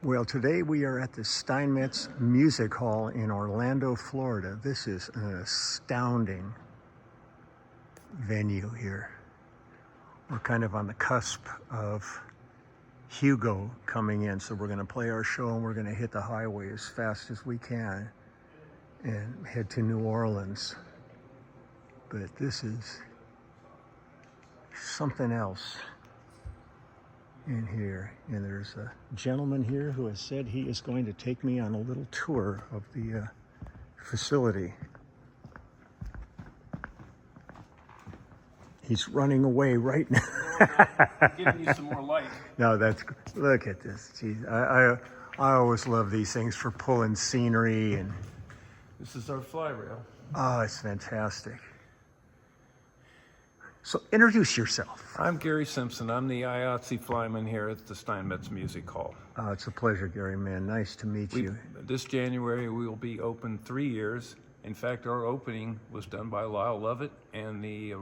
Well, today we are at the Steinmetz Music Hall in Orlando, Florida. This is an astounding venue here. We're kind of on the cusp of Hugo coming in, so we're going to play our show and we're going to hit the highway as fast as we can and head to New Orleans. But this is something else in here, and there's a gentleman here who has said he is going to take me on a little tour of the facility. He's running away right now. Giving you some more light. No, look at this. Jeez, I always love these things for pulling scenery, and This is our fly rail. oh, it's fantastic. So introduce yourself. I'm Gary Simpson. I'm the IATSE flyman here at the Steinmetz Music Hall. It's a pleasure, Gary, man. Nice to meet you. This January we will be open 3 years. In fact, our opening was done by Lyle Lovett and the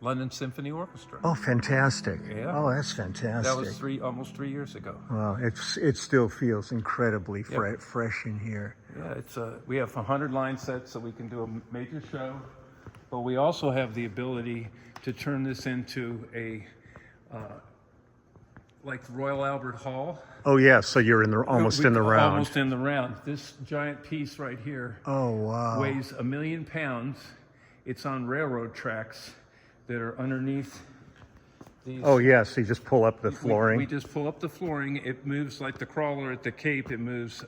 London Symphony Orchestra. Oh, fantastic. Yeah. Oh, that's fantastic. That was almost 3 years ago. Well, it still feels incredibly fresh in here. Yeah, we have 100 line sets, so we can do a major show. But we also have the ability to turn this into a, like Royal Albert Hall. Oh, yeah, so you're almost in the round. Almost in the round. This giant piece right here weighs 1 million pounds. It's on railroad tracks that are underneath these. Oh, yeah, so you just pull up the flooring. We just pull up the flooring. It moves like the crawler at the Cape. It moves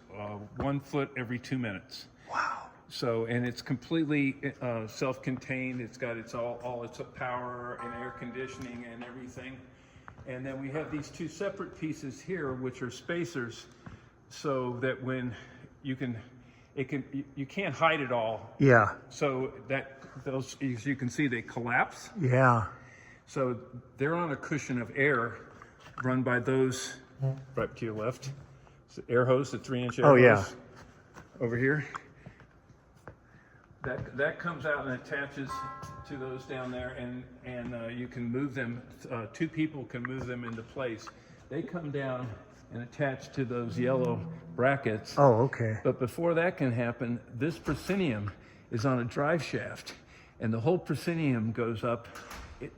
1 foot every 2 minutes. Wow. So, and it's completely self-contained. It's got all its power and air conditioning and everything. And then we have these two separate pieces here, which are spacers, so that when you can't hide it all. Yeah. So that those, as you can see, they collapse. Yeah. So they're on a cushion of air, run by those right to your left. It's the air hose, the 3-inch air hose. Oh, yeah. Over here. That comes out and attaches to those down there, and you can move them. 2 people can move them into place. They come down and attach to those yellow brackets. Oh, okay. But before that can happen, this proscenium is on a drive shaft, and the whole proscenium goes up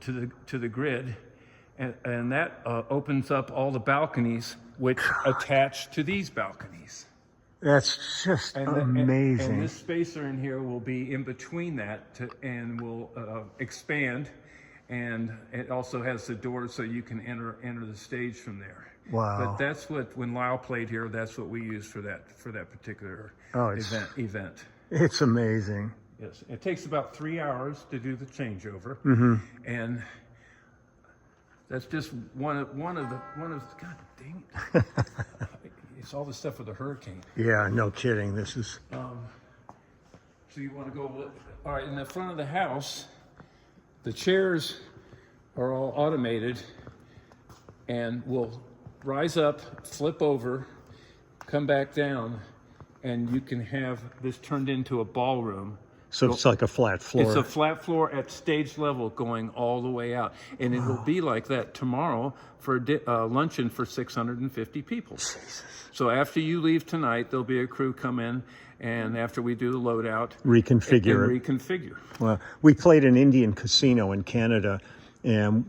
to the grid, and that opens up all the balconies, which attach to these balconies. That's just amazing. And this spacer in here will be in between that and will expand, and it also has the doors so you can enter the stage from there. Wow. But that's when Lyle played here, that's what we used for that particular event. It's amazing. Yes, it takes about 3 hours to do the changeover, and that's just one of the God dang it. It's all the stuff with the hurricane. Yeah, no kidding. This is. So you want to go? All right. In the front of the house, the chairs are all automated, and will rise up, flip over, come back down, and you can have this turned into a ballroom. So it's like a flat floor. It's a flat floor at stage level going all the way out. And it will be like that tomorrow for a luncheon for 650 people. Jesus. So after you leave tonight, there'll be a crew come in, and after we do the loadout, reconfigure. Well, we played an Indian casino in Canada, and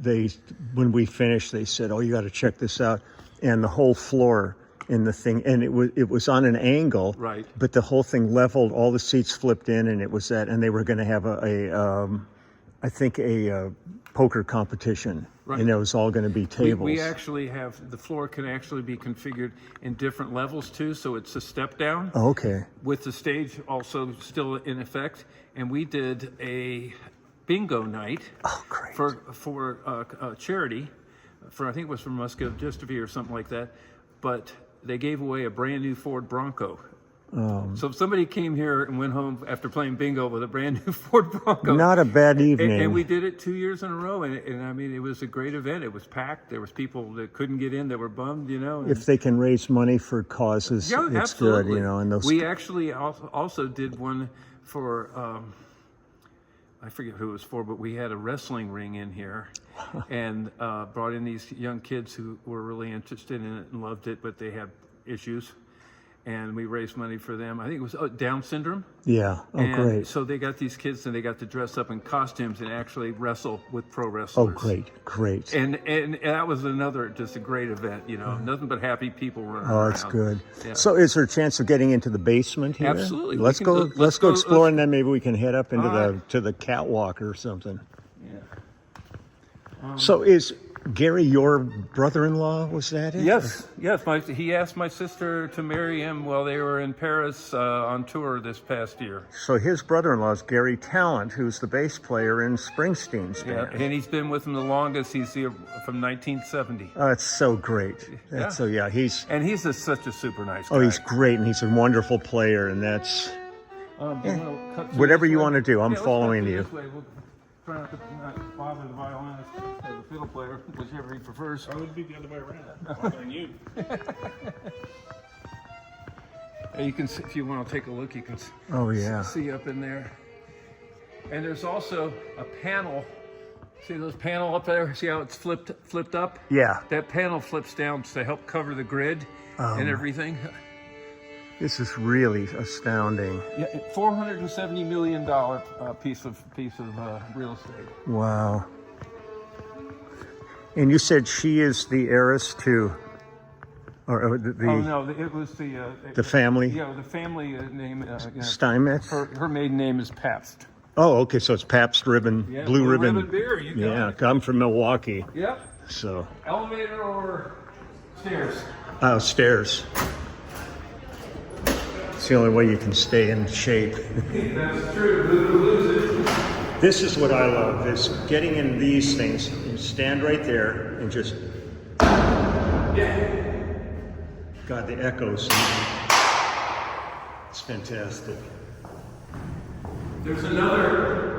when we finished, they said, "Oh, you got to check this out." And the whole floor in the thing, and it was on an angle, right? But the whole thing leveled, all the seats flipped in, and it was that, and they were going to have I think a poker competition, right? And it was all going to be tables. We actually have, the floor can actually be configured in different levels too, so it's a step down. Oh, okay. With the stage also still in effect, and we did a bingo night. Oh, great. For charity, I think it was for muscular dystrophy or something like that, but they gave away a brand new Ford Bronco. So if somebody came here and went home after playing bingo with a brand new Ford Bronco. Not a bad evening. And we did it 2 years in a row, and I mean, it was a great event. It was packed. There was people that couldn't get in that were bummed, you know. If they can raise money for causes, yeah, it's absolutely. good, you know. And those. We actually also did one for I forget who it was for, but we had a wrestling ring in here, and brought in these young kids who were really interested in it and loved it, but they had issues, and we raised money for them. I think it was Down syndrome. Yeah. Oh, And great. so they got these kids, and they got to dress up in costumes and actually wrestle with pro Oh, wrestlers. great. And that was just a great event, you know. Nothing but happy people running Oh, around. that's good. Yeah. So, is there a chance of getting into the basement here? Absolutely. Let's We go. can- Let's go explore, let's- and then maybe we can head up into All right. to the catwalk or something. Yeah. So, is Gary your brother-in-law? Was that it? Yes. He asked my sister to marry him while they were in Paris on tour this past year. So his brother-in-law is Gary Talent, who's the bass player in Springsteen's Yeah, band. and he's been with him the longest. He's here from 1970. Oh, it's so great. That's so he's Such a super nice guy. he's great, and he's a wonderful player, and that's We'll cut through whatever this you way. want to do. I'm Yeah, let's following cut through you. this way. We'll try not to bother the violinist or the fiddle player, whichever he prefers. I would be the other way around. Bothering you. You can see, if you want to take a look, you can Oh yeah. see up in there. And there's also a panel. See those panel up there? See how it's flipped up? Yeah. That panel flips down to help cover the grid and everything. This is really astounding. Yeah, $470 million piece of real estate. Wow. And you said she is the heiress to, or the Oh no, it was the family? Yeah, the family name. Steinmetz? Her maiden name is Pabst. Oh, okay. So it's Pabst Ribbon, Yeah, Blue Ribbon. beer. You got it. I'm from Milwaukee, Yep. so Elevator or stairs? stairs. It's the only way you can stay in shape. That's true. This is what I love: is getting in these things. You stand right there and just. God, the echoes. It's fantastic. There's another.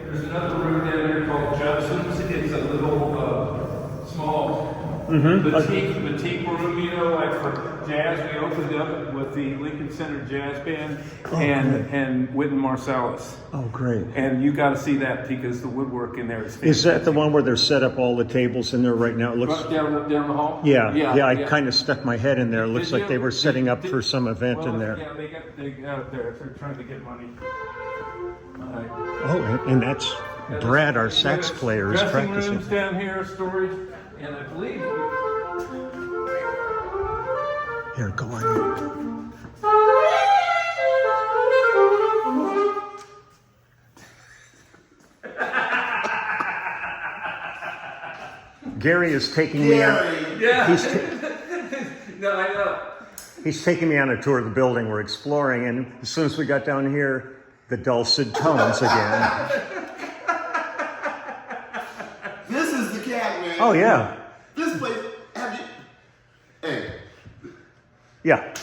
There's another room down here called Judson's. It's a little small boutique room, you know, like for jazz. We opened up with the Lincoln Center Jazz Band and Wynton Marsalis. Oh, great. And you got to see that because the woodwork in there is fantastic. Is that the one where they're set up all the tables in there right now? It looks. Right down the hall? Yeah. I kind of stuck my head in there. It looks Did like they you? were setting up for some event Well, in there. Yeah, they got it there. They're trying to get money. Oh, and that's Brad, our sax player, is Dressing practicing. rooms down here, storage, and I believe. Here, go on. Gary is taking me on. Yeah. He's, No, I know. he's taking me on a tour of the building. We're exploring, and as soon as we got down here, the dulcet tones again. This is the cat, man. Oh yeah, This place, have you? Hey, yeah.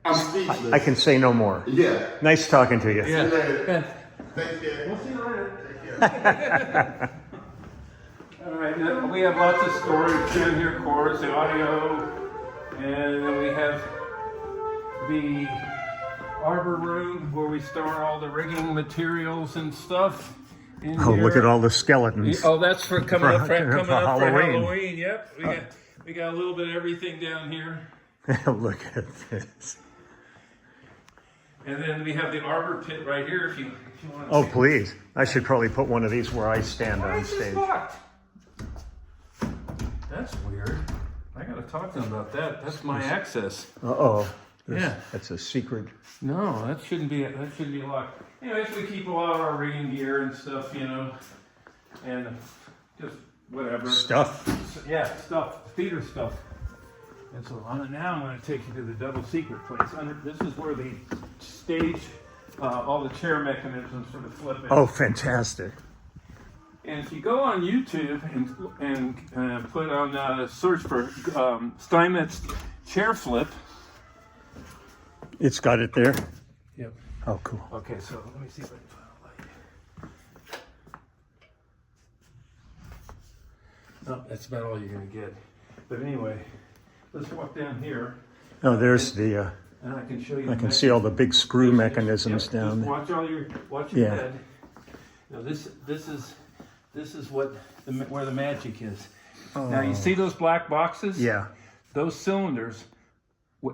I'm speechless. I can say no more. Yeah. Nice talking to you. Yeah. Later. Thanks, Gary. We'll see you later. All right, now we have lots of storage down here, chorus, the audio, and then we have the arbor room where we store all the rigging materials and stuff. In Oh, here. look at all the skeletons. Oh, that's for coming up for Halloween. Halloween. Yep, we got a little bit of everything down here, Look at this. and then we have the arbor pit right here. If you want. Oh, please. I should probably put one of these where I stand Why on is this stage. locked? That's weird. I gotta talk to them about that. That's my access. Uh-oh. Yeah. That's a secret. No, that shouldn't be locked. Anyways, we keep a lot of our rigging gear and stuff, you know, and just whatever. Stuff. Yeah, stuff, theater stuff. And so now I'm going to take you to the double secret place. This is where the stage, all the chair mechanisms for the flipping. Oh, fantastic. And if you go on YouTube and put on search for Steinmetz chair flip. It's got it there? Yep. Oh, cool. Okay, so let me see if I can find a light. No, that's about all you're going to get. But anyway, let's walk down here. Oh, there's the and I can show you. I can see all the big screw mechanisms down there. Watch your Yeah. head. Now this is what where the magic is. Now you see those black boxes? Yeah. Those cylinders,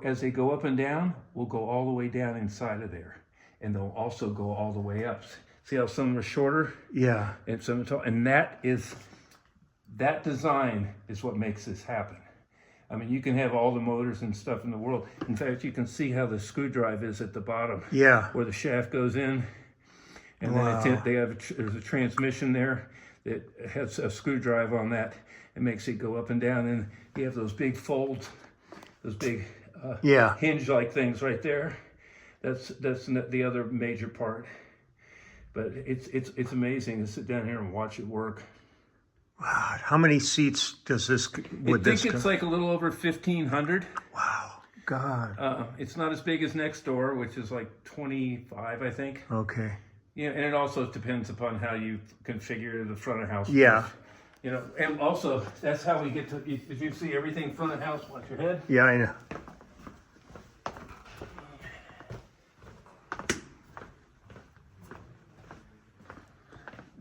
as they go up and down, will go all the way down inside of there, and they'll also go all the way up. See how some are shorter Yeah. and some are tall, and that design is what makes this happen. I mean, you can have all the motors and stuff in the world. In fact, you can see how the screw drive is at the bottom, Yeah. where the shaft goes in, and Wow. then there's a transmission there that has a screw drive on that. It makes it go up and down, and you have those big folds, those big Yeah. hinge-like things right there. That's the other major part. But it's amazing to sit down here and watch it work. Wow. How many seats does this? Would I this? think it's like a little over 1,500. Wow. God. It's not as big as next door, which is like 25, I think. Okay. Yeah, and it also depends upon how you configure the front of house. Yeah. You know, and also that's how we get to. If you see everything front of house, watch your head. Yeah, I know.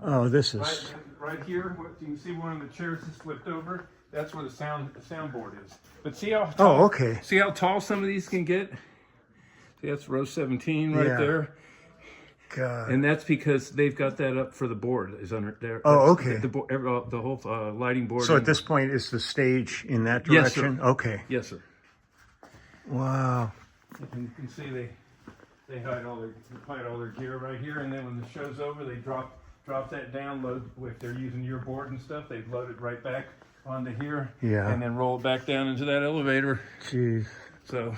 Oh, this is. Right here, you can see one of the chairs is flipped over. That's where the soundboard is. But see how tall, Oh, okay. see how tall some of these can get? See, that's row 17 right Yeah. there. God. And that's because they've got that up for the board is under there. Oh, That's okay. The whole lighting board. So at this point, is the stage in that Yes, sir. direction? Okay. Yes, sir. Wow. And you can see they hide all their gear right here, and then when the show's over, they drop that down. Load if they're using your board and stuff, they load it right back onto here. Yeah. And then roll it back down into that elevator. Jeez. So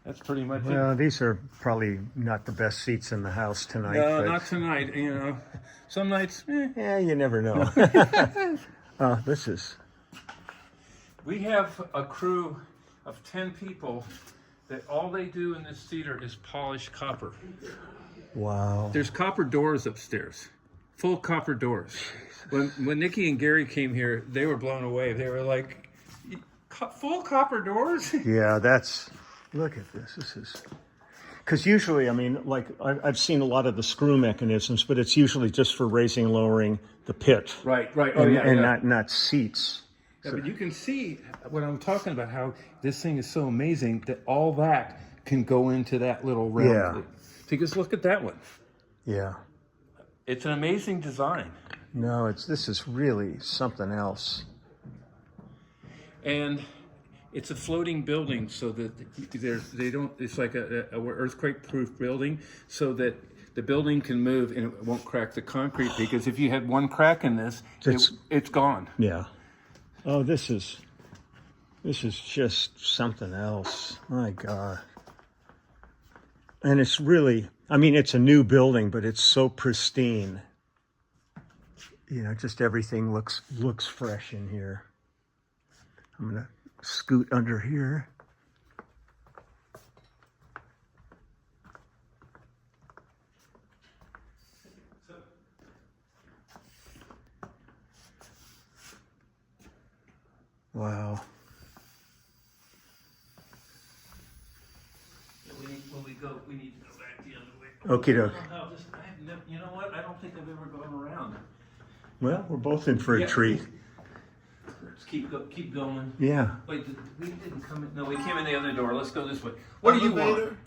that's pretty much it. Well, these are probably not the best seats in the house tonight. No, but not tonight. You know, some nights. Yeah, you never know. This is. We have a crew of 10 people that all they do in this theater is polish copper. Wow. There's copper doors upstairs, full copper doors. When Nikki and Gary came here, they were blown away. They were like, full copper doors? Yeah, that's. Look at this. This is. Because usually, I mean, like I've seen a lot of the screw mechanisms, but it's usually just for raising and lowering the pit. Right. And not seats. Yeah, but you can see what I'm talking about, how this thing is so amazing that all that can go into that little realm. Yeah. Because look at that one. Yeah. It's an amazing design. No, this is really something else. And it's a floating building, so that it's like a earthquake-proof building, so that the building can move and it won't crack the concrete, because if you had one crack in this, it's gone. Yeah. Oh, this is just something else. My God. And it's really, I mean, it's a new building, but it's so pristine. You know, just everything looks fresh in here. I'm gonna scoot under here. Wow. We need to go back the other way. Okie doke. You know what? I don't think I've ever gone around. Well, we're both in for a Yeah. treat. Let's keep going. Yeah. Wait, we didn't come in. No, we came in the other door. Let's go this way. What do you want? Elevator?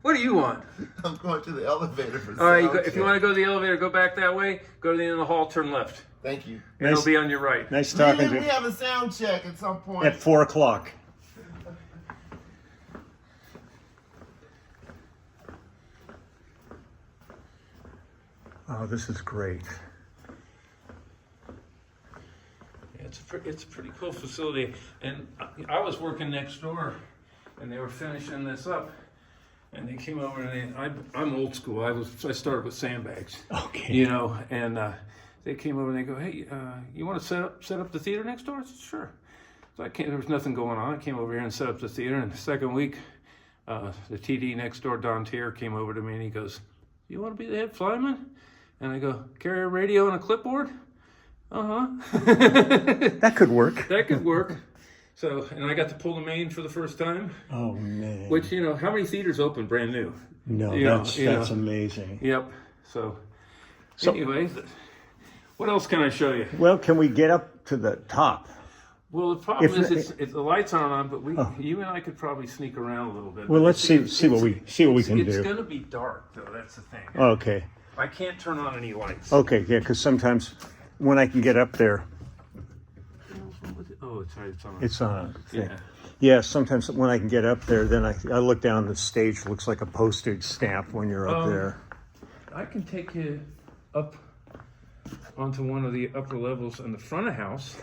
What do you want? I'm going to the elevator for All right, sound if you check. want to go to the elevator, go back that way. Go to the end of the hall, turn left. Thank you. And it'll be on your right. Nice talking to We you. have a sound check at some point. At 4:00. Oh, this is great. Yeah, it's a pretty cool facility. And I was working next door, and they were finishing this up. And they came over, and I'm old school. I started with sandbags. Okay. You know, and they came over and they go, "Hey, you want to set up the theater next door?" I said, "Sure." So there was nothing going on. I came over here and set up the theater. And the second week, the TD next door, Don Tier, came over to me and he goes, "You want to be the head flyman?" And I go, "Carry a radio and a clipboard?" Uh-huh. That could work. That could work. So, and I got to pull the main for the first time, Oh man. which, you know, how many theaters open brand new? No, You know, that's amazing. Yep. So So- anyways, what else can I show you? Well, can we get up to the top? Well, the problem If- is it's the lights aren't on, but you and I could probably sneak around a little bit. Well, But let's see what we can It's do. going to be dark, though. That's the thing. Okay. I can't turn on any lights. Okay, yeah, because sometimes when I can get up there, Oh, it's right. It's on. it's on. Yeah. Yeah, sometimes when I can get up there, then I look down, the stage looks like a postage stamp when you're up there. I can take you up onto one of the upper levels in the front of house.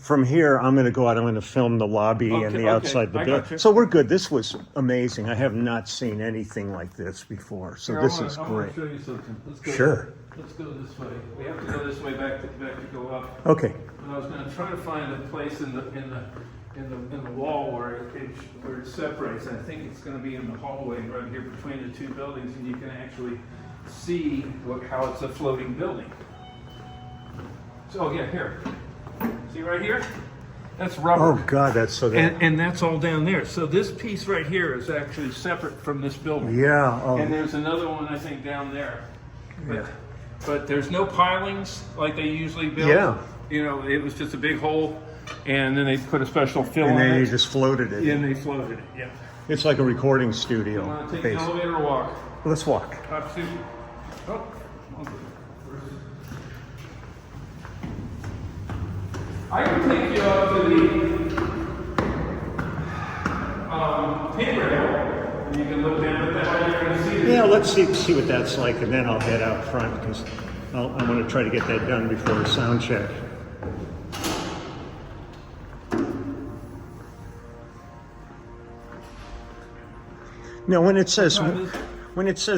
From here, I'm gonna go out, I'm gonna film the lobby and Okay, the outside the I building. gotcha. So we're good. This was amazing. I have not seen anything like this before. So this is I great. want to show you something. Let's go. Sure. Let's go this way. We have to go this way back to go up. Okay. And I was going to try to find a place in the wall where it separates. And I think it's going to be in the hallway right here between the two buildings, and you can actually see how it's a floating building. So yeah, here. See right here? That's rubber. Oh God, that's so good. And that's all down there. So this piece right here is actually separate from this building. Yeah. Oh. And there's another one, I think, down there. But, Yeah. but there's no pilings like they usually build. Yeah. You know, it was just a big hole, and then they put a special fill And on then it. you just floated it. And they floated it, yeah. It's like a recording You studio. want to take the basically. elevator or walk? Let's walk. Up to... Oh. I can take you up to the pin rail, and you can look down at that. You're going to see Yeah, let's see what that's like, and then I'll head out front because I want to try to get that done before the sound check. Now, when it says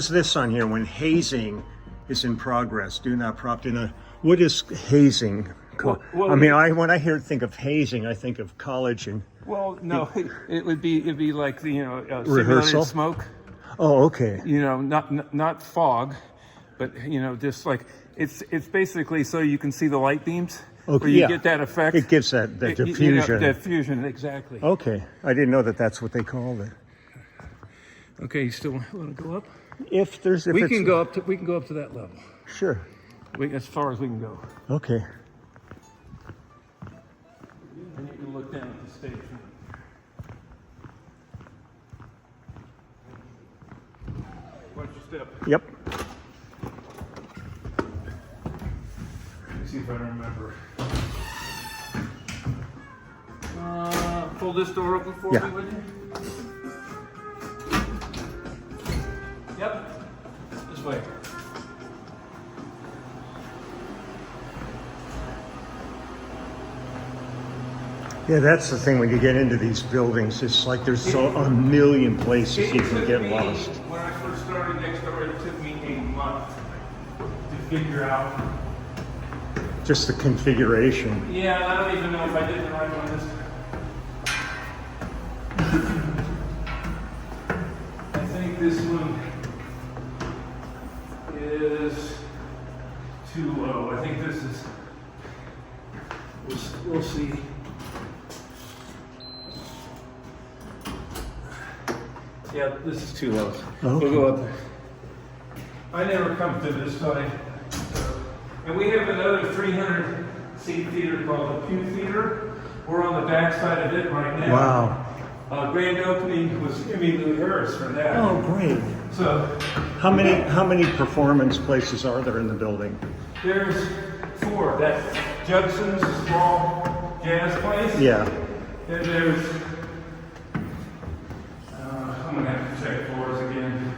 this on here, when hazing is in progress, do not prompt in a. What is hazing? Well, I mean, when I think of hazing, I think of college and. Well, no, it'd be like the Rehearsal? simulated smoke. Oh, okay. You know, not fog, but you know, just like it's basically so you can see the light beams. Okay, where you yeah. get that effect. It gives that You know, diffusion. diffusion, exactly. Okay, I didn't know that's what they called it. Okay, you still want to go up? If We it's, can go up to that level. Sure. As far as we can go. Okay. And you can look down at the stage. Watch your step. Yep. Let me see if I remember. Pull this door open for Yeah. me, would you? Yep. This way. Yeah, that's the thing when you get into these buildings. It's like there's a million places you can get lost. When I first started next door, it took me a month to figure out. Just the configuration. Yeah, I don't even know if I did the right one this time. I think this one is too low. I think this is. We'll see. Yeah, this is too low. Okay. We'll go up. I never come to this side. And we have another 300-seat theater called the Pew Theater. We're on the back side of it right now. Wow. Grand opening was Jimmy Lou Harris for that. Oh, great. So How many performance places are there in the building? there's 4. That's Judson's small jazz place. Yeah. Then there's, I'm gonna have to check floors again.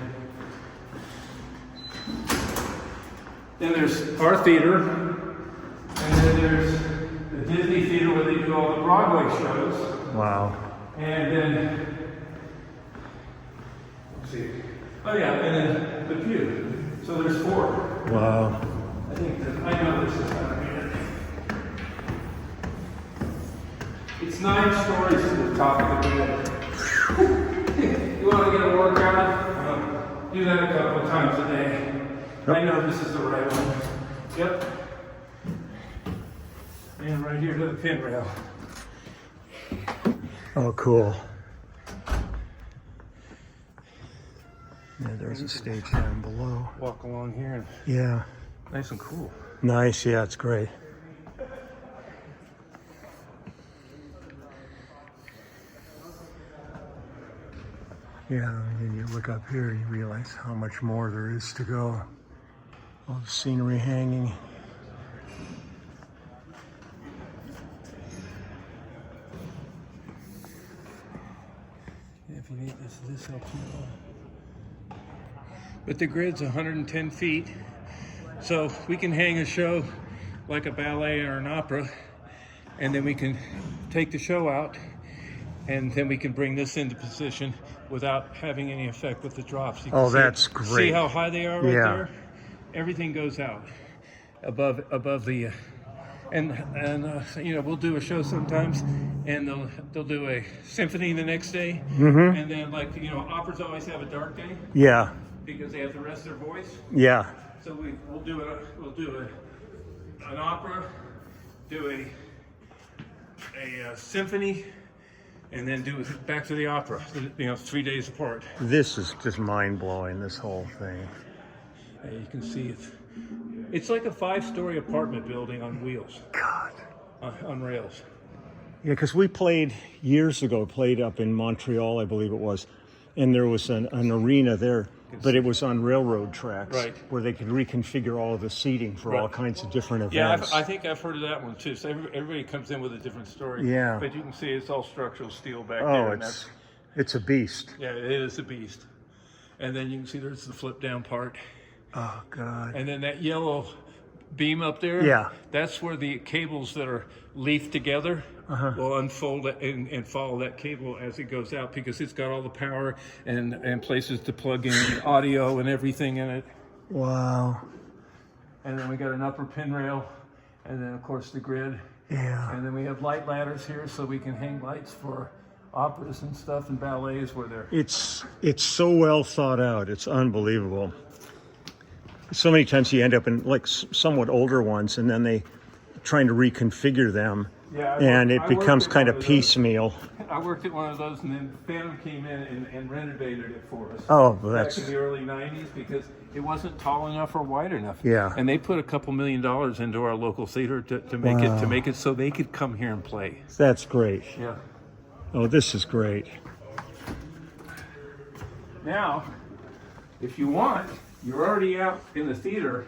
Then there's our theater, and then there's the Disney Theater where they do all the Broadway shows, Wow. and then, let's see, oh yeah, and then the Pew. So there's 4. Wow. I think that, I know this is not here. It's 9 stories to the top of the building. You want to get a workout? Do that a couple of times a day. I know this is the right one. Yep. And right here to the pin rail. Oh, cool. Yeah, there's a stage down below. Walk along here and Yeah. nice and cool. Nice. Yeah, it's great. Yeah, and you look up here, you realize how much more there is to go. All the scenery hanging. If you need this helps you out. But the grid's 110 feet, so we can hang a show like a ballet or an opera, and then we can take the show out, and then we can bring this into position without having any effect with the drops. You can Oh, see, that's great. See how high they are right Yeah. there? Everything goes out above the, and you know, we'll do a show sometimes, and they'll do a symphony the next day, and then, like, you know, operas always have a dark day Yeah. because they have to rest their voice. Yeah. So we'll do an opera, do a symphony, and then do it back to the opera. You know, 3 days apart. This is just mind-blowing, this whole thing. You can see it's like a 5-story apartment building on wheels, God. on rails. Yeah, because we played years ago, played up in Montreal, I believe it was, and there was an arena there, but it was on railroad tracks, Right. where they could reconfigure all of the seating for all Right. kinds of different Yeah, events. I think I've heard of that one too. So everybody comes in with a different story. Yeah. But you can see it's all structural steel back there. Oh, and it's a beast. yeah, it is a beast. And then you can see there's the flip down part. Oh, God. And then that yellow beam up there, Yeah. that's where the cables that are leafed together will unfold and follow that cable as it goes out, because it's got all the power and places to plug in audio and everything in it. Wow. And then we got an upper pin rail, and then of course the grid. Yeah. And then we have light ladders here so we can hang lights for operas and stuff and ballets where they're... It's so well thought out. It's unbelievable. So many times you end up in like somewhat older ones, and then they trying to reconfigure them, Yeah, and it I worked becomes at kind one of of those. piecemeal. I worked at one of those, and then Phantom came in and renovated it for us. Oh, well, Back that's in the early 90s, because it wasn't tall enough or wide enough. Yeah. And they put $2 million into our local theater to make it so they could come here and play. that's great. Yeah. Oh, this is great. Now, if you want, you're already out in the theater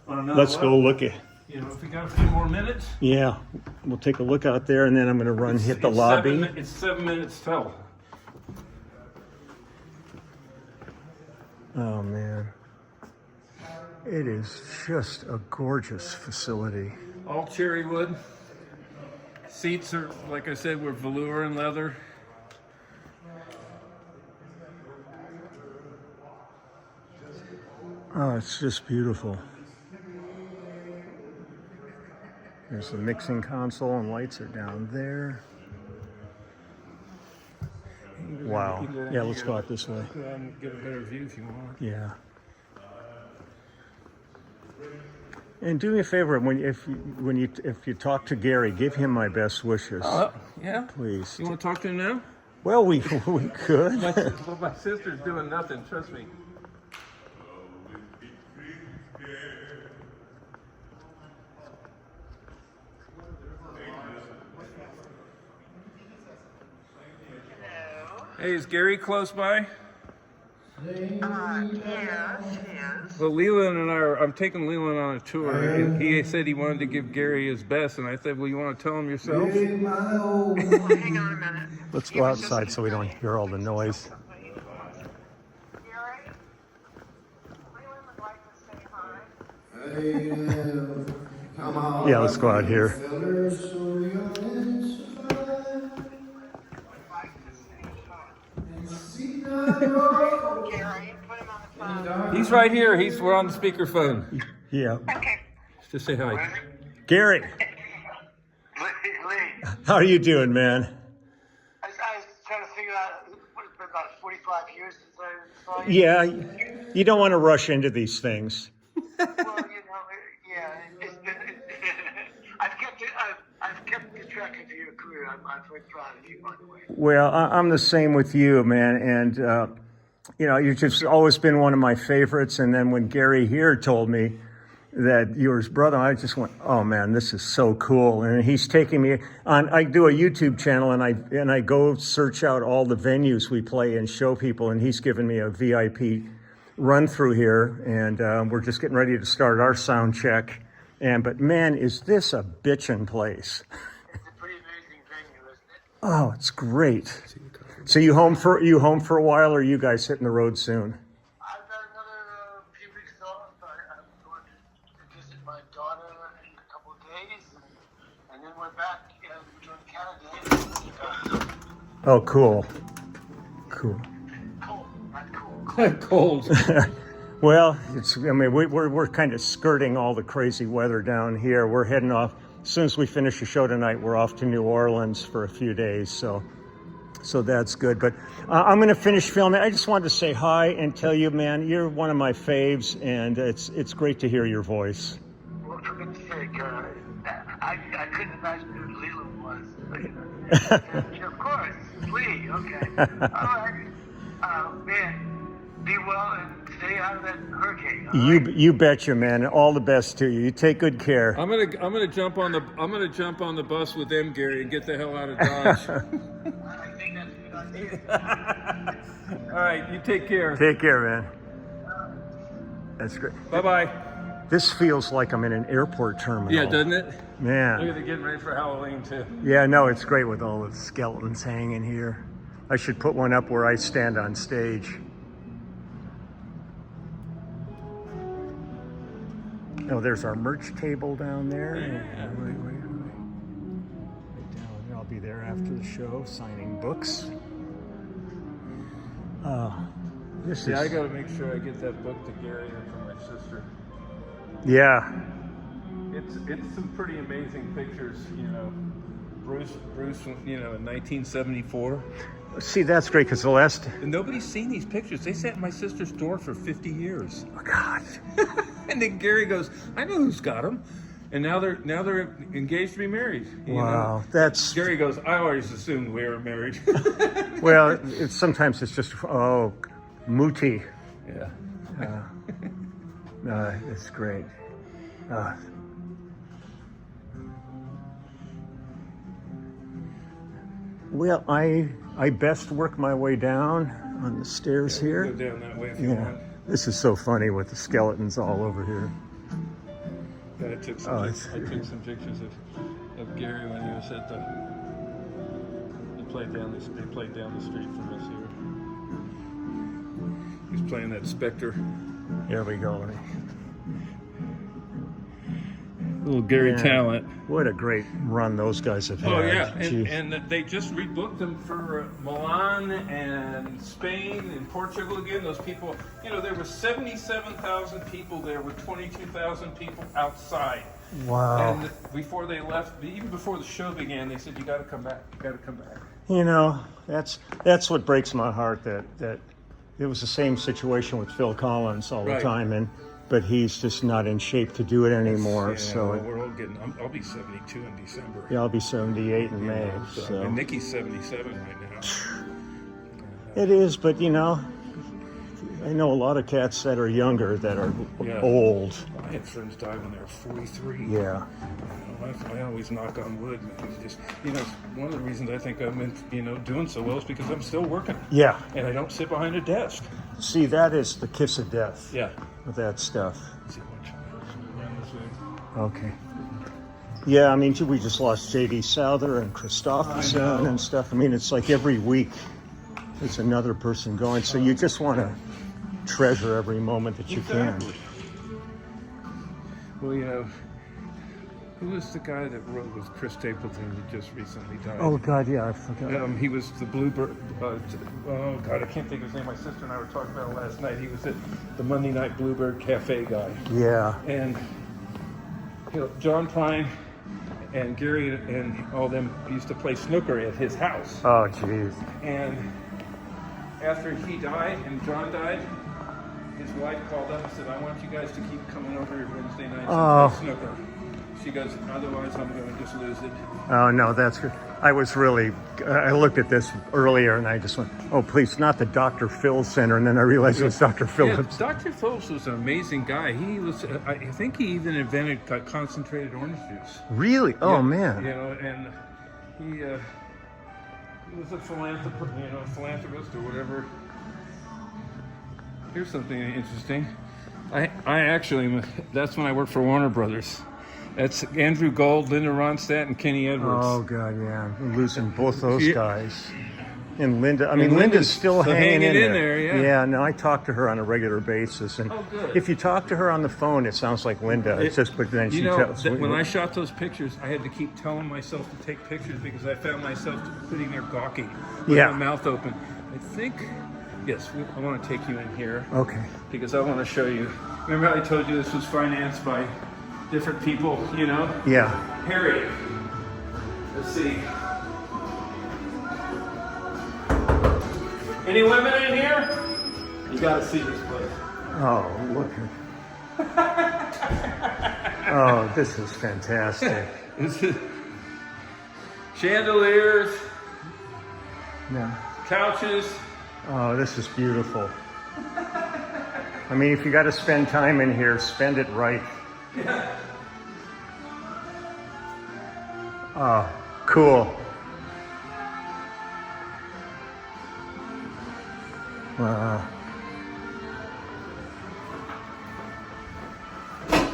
on another Let's go level. look at. You know, if we got a few more minutes. Yeah, we'll take a look out there, and then I'm going to hit the It's lobby. it's 7 minutes till. Oh man, it is just a gorgeous facility. All cherry wood. Seats are, like I said, were velour and leather. Oh, it's just beautiful. There's the mixing console, and lights are down there. Wow. Yeah, let's go out this way. Go out and get a better view if you want. Yeah. And do me a favor, if you talk to Gary, give him my best wishes, Yeah. please. You want to talk to him now? Well, we could. My sister's doing nothing. Trust me. Hey, is Gary close by? Yes, yes. Well, Leland and I'm taking Leland on a tour, and he said he wanted to give Gary his best, and I said, well, you want to tell him yourself? Well, hang on a minute. Let's go outside so we don't hear all the noise. Gary? Leland would like to say hi. Yeah, let's go out here. Gary, put him on the phone. He's right here. We're on the speakerphone. Yeah. Okay. Just say hi. Gary, Lee, how are you doing, man? I was trying to figure out, it's been about 45 years since I saw you. Yeah, you don't want to rush into these things. Well, yeah, it's been, I've I've kept the track of your career. I'm very proud of you, by the way. Well, I'm the same with you, man. And, you know, you've just always been one of my favorites. And then when Gary here told me that you were his brother, I just went, oh, man, this is so cool. And he's taking me on. I do a YouTube channel, and I go search out all the venues we play and show people. And he's given me a VIP run through here. And we're just getting ready to start our sound check. But man, is this a bitchin' place? It's a pretty amazing venue, isn't it? Oh, it's great. So you home for a while, or are you guys hitting the road soon? I've got another few weeks off. I'm going to visit my daughter in a couple of days, and then we're back. We're doing Canada. Oh, cool. Cool. Cold, not cool. Cold. Well, we're kind of skirting all the crazy weather down here. We're heading off. As soon as we finish the show tonight, we're off to New Orleans for a few days. So that's good. But I'm going to finish filming. I just wanted to say hi and tell you, man, you're one of my faves, and it's great to hear your voice. Well, for goodness sake, I couldn't imagine who Leland was. Of course, Lee. Okay. All right. Man, be well and stay out of that hurricane. All right? You betcha, man. All the best to you. You take good care. I'm gonna jump on the bus with them, Gary, and get the hell out of Dodge. I think that's a good idea. All right, you take care. Take care, man. That's great. Bye-bye. This feels like I'm in an airport terminal. Yeah, doesn't it? Man. Look at it getting ready for Halloween too. Yeah, no, it's great with all the skeletons hanging here. I should put one up where I stand on stage. Oh, there's our merch table down there. Yeah. Right down there. I'll be there after the show signing books. This Yeah, I is... got to make sure I get that book to Gary and for my sister. Yeah. It's some pretty amazing pictures, you know. Bruce, you know, in 1974. See, that's great because the last... And nobody's seen these pictures. They sat in my sister's door for 50 years. Oh, God. And then Gary goes, I know who's got them. And now they're engaged to be married. You Wow, know? that's... Gary goes, I always assumed we were married. Well, sometimes it's just, Muti. Yeah. It's great. Well, I best work my way down on the stairs here. Go down that way if you Yeah, want. this is so funny with the skeletons all over here. Yeah, I took some pictures of Gary when he was at they played down the street from us here. He's playing that Spectre. There we go. Little Gary Man, talent. What a great run those guys have had. Oh yeah, Gee. and they just rebooked them for Milan and Spain and Portugal again. Those people, you know, there were 77,000 people there with 22,000 people outside. Wow. And before they left, even before the show began, they said, "You got to come back. You got to come back." You know, that's what breaks my heart. That it was the same situation with Phil Collins all the Right. time, but he's just not in shape to do it anymore. Yeah, So well, we're all getting. I'll be 72 in December. yeah, I'll be 78 in May. So And Nikki's 77 right now. it is, but you know, I know a lot of cats that are younger that are Yeah. old. I had friends die when they were 43. Yeah. I always knock on wood. It's just, you know, one of the reasons I think I'm doing so well is because I'm still working. Yeah. And I don't sit behind a desk. See, that is the kiss of death. Yeah. With that stuff. Let's see, around this way. Okay. Yeah, I mean, we just lost J.D. Souther and Christopherson and stuff. I mean, it's like every week there's another person going. So you just want to treasure every moment that you can. Well, you know, who was the guy that wrote with Chris Stapleton that just recently died? Oh, God, yeah, I forgot. He was the Bluebird. Oh God, I can't think of his name. My sister and I were talking about it last night. He was at the Monday Night Bluebird Cafe guy. Yeah. And you know, John Prine and Gary and all them used to play snooker at his house. Oh, jeez. And after he died and John died, his wife called up and said, "I want you guys to keep coming over here Wednesday nights and play snooker." She goes, otherwise I'm going to just lose it. Oh, no, that's good. I was really, I looked at this earlier and I just went, oh, please, not the Dr. Phil Center. And then I realized it was Dr. Yeah, Phillips. Dr. Phillips was an amazing guy. He was, I think he even invented concentrated orange juice. Really? Oh, Yeah, man. You know, and he was a philanthropist or whatever. Here's something interesting. I actually, that's when I worked for Warner Brothers. That's Andrew Gold, Linda Ronstadt, and Kenny Edwards. Oh, God, yeah. I'm losing both those Yeah. guys. And Linda, I mean, And Linda's still hanging in there. yeah. Yeah, no, I talk to her on a regular basis. And Oh, good. if you talk to her on the phone, it sounds like Linda. It's just, but then she You know, tells me. when I shot those pictures, I had to keep telling myself to take pictures because I found myself sitting there gawking with Yeah. my mouth open. I think, yes, I want to take you in here Okay. because I want to show you. Remember how I told you this was financed by different people, you know? Yeah. Harry. Let's see. Any women in here? You got to see this place. Oh, look at. Oh, this is fantastic. This is chandeliers, Yeah. couches. Oh, this is beautiful. I mean, if you got to spend time in here, spend it right. Oh, cool. Wow.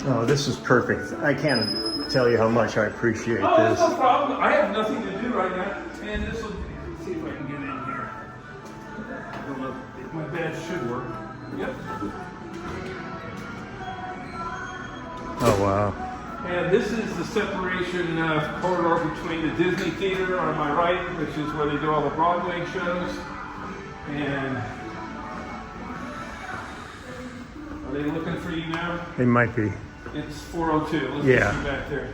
Oh, this is perfect. I can't tell you how much I appreciate Oh, that's this. no problem. I have nothing to do right now. And this will, let's see if I can get in here. I don't know if my badge should work. Yep. Oh, wow. And this is the separation corridor between the Disney Theater on my right, which is where they do all the Broadway shows. And are they looking for you now? It might be. It's 402. Let's Yeah. get you back there.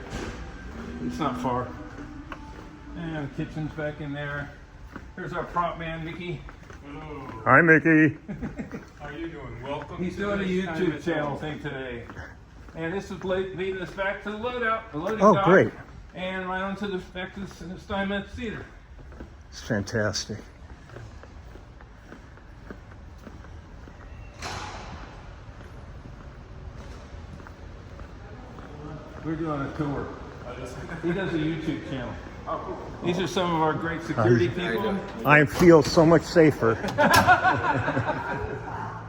It's not far. And the kitchen's back in there. Here's our prop man, Mickey. Hi, Mickey. How are you doing? Welcome. He's to doing a this YouTube Steinmetz channel office. thing today. And this is leading us back to the loadout, the loading Oh, dock, great. and right on to the back to the Steinmetz Theater. It's fantastic. We're doing a tour. He does a YouTube channel. These are some of our great security people. I feel so much safer.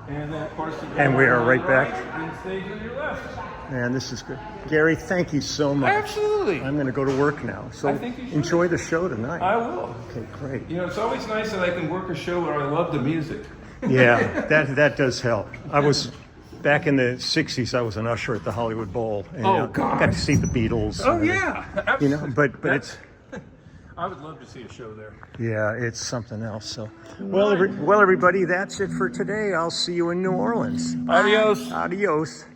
And then, of course, And we are right back. And stage on your left. Man, this is good. Gary, thank you so much. Absolutely. I'm going to go to work now. So I think you should. enjoy the show tonight. I will. Okay, great. You know, it's always nice that I can work a show where I love the music. Yeah, that does help. I was back in the 60s. I was an usher at the Hollywood Bowl. And, Oh, God. got to see the Beatles. Oh, and, yeah. You know, but it's I would love to see a show there. yeah, it's something else. So, well, everybody, that's it for today. I'll see you in New Orleans. Adios. Adios.